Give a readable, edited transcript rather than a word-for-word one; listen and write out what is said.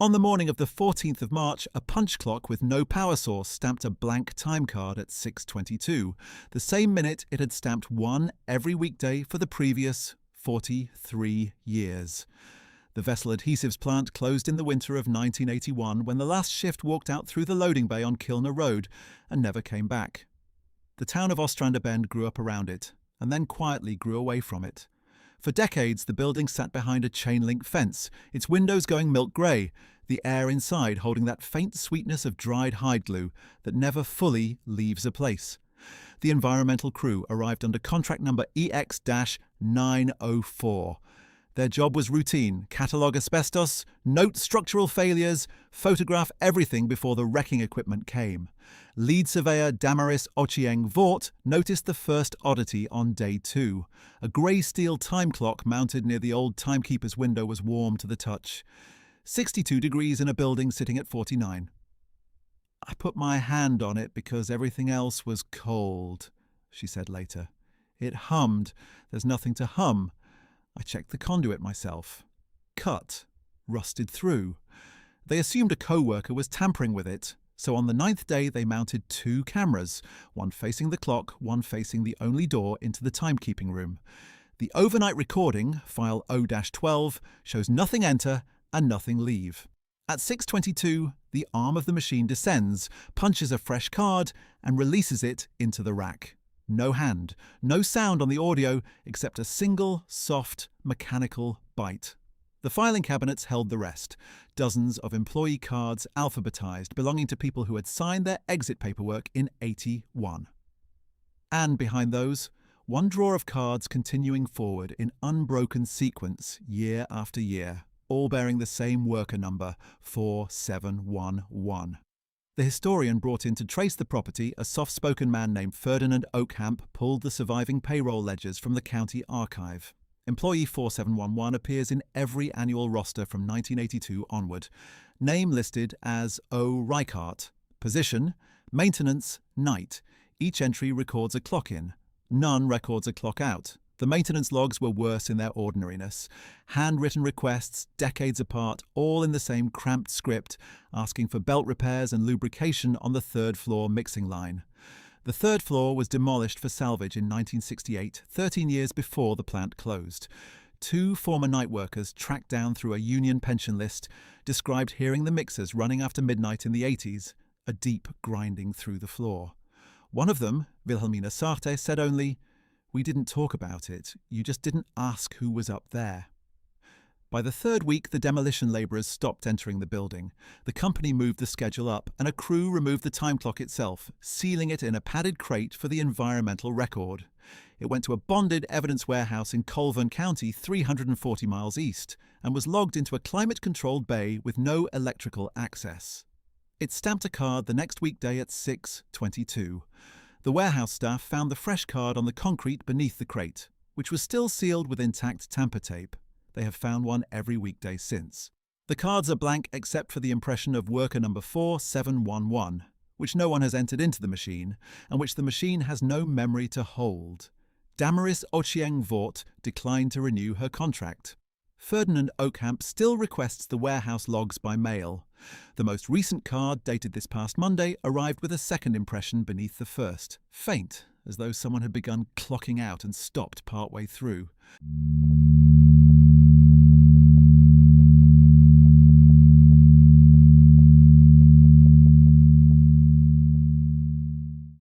On the morning of the 14th of March, a punch clock with no power source stamped a blank time card at 6:22, the same minute it had stamped one every weekday for the previous 43 years. The vessel adhesives plant closed in the winter of 1981 when the last shift walked out through the loading bay on Kilner Road and never came back. The town of Ostrander grew up around it, and then quietly grew away from it. For decades, the building sat behind a chain-link fence, its windows going milk grey, the air inside holding that faint sweetness of dried hide glue that never fully leaves a place. The environmental crew arrived under contract number EX-904. Their job was routine: catalogue asbestos, note structural failures, photograph everything before the wrecking equipment came. Lead surveyor Damaris Ochieng Vort noticed the first oddity on day 2. A grey steel time clock mounted near the old timekeeper's window was warm to the touch. 62 degrees in a building sitting at 49. "I put my hand on it because everything else was cold," she said later. "It hummed. There's nothing to hum. I checked the conduit myself. Cut. Rusted through." They assumed a co-worker was tampering with it, so on the 9th day they mounted 2 cameras, one facing the clock, one facing the only door into the timekeeping room. The overnight recording, file O-12, shows nothing enter and nothing leave. At 6:22, the arm of the machine descends, punches a fresh card, and releases it into the rack. No hand, no sound on the audio except a single, soft, mechanical bite. The filing cabinets held the rest, dozens of employee cards alphabetized belonging to people who had signed their exit paperwork in 81. And behind those, one drawer of cards continuing forward in unbroken sequence year after year, all bearing the same worker number, 4711. The historian brought in to trace the property, a soft-spoken man named Ferdinand Oakhamp, pulled the surviving payroll ledgers from the county archive. Employee 4711 appears in every annual roster from 1982 onward. Name listed as O. Reichart. Position: maintenance, night. Each entry records a clock in. None records a clock out. The maintenance logs were worse in their ordinariness. Handwritten requests, decades apart, all in the same cramped script, asking for belt repairs and lubrication on the 3rd floor mixing line. The 3rd floor was demolished for salvage in 1968, 13 years before the plant closed. 2 former night workers, tracked down through a union pension list, described hearing the mixers running after midnight in the 80s, a deep grinding through the floor. One of them, Wilhelmina Sarte, said only, "We didn't talk about it. You just didn't ask who was up there." By the 3rd week, the demolition labourers stopped entering the building. The company moved the schedule up, and a crew removed the time clock itself, sealing it in a padded crate for the environmental record. It went to a bonded evidence warehouse in Colburn County, 340 miles east, and was logged into a climate-controlled bay with no electrical access. It stamped a card the next weekday at 6:22. The warehouse staff found the fresh card on the concrete beneath the crate, which was still sealed with intact tamper tape. They have found one every weekday since. The cards are blank except for the impression of worker number 4711, which no one has entered into the machine, and which the machine has no memory to hold. Damaris Ochieng Vort declined to renew her contract. Ferdinand Oakhamp still requests the warehouse logs by mail. The most recent card, dated this past Monday, arrived with a second impression beneath the first, faint, as though someone had begun clocking out and stopped partway through.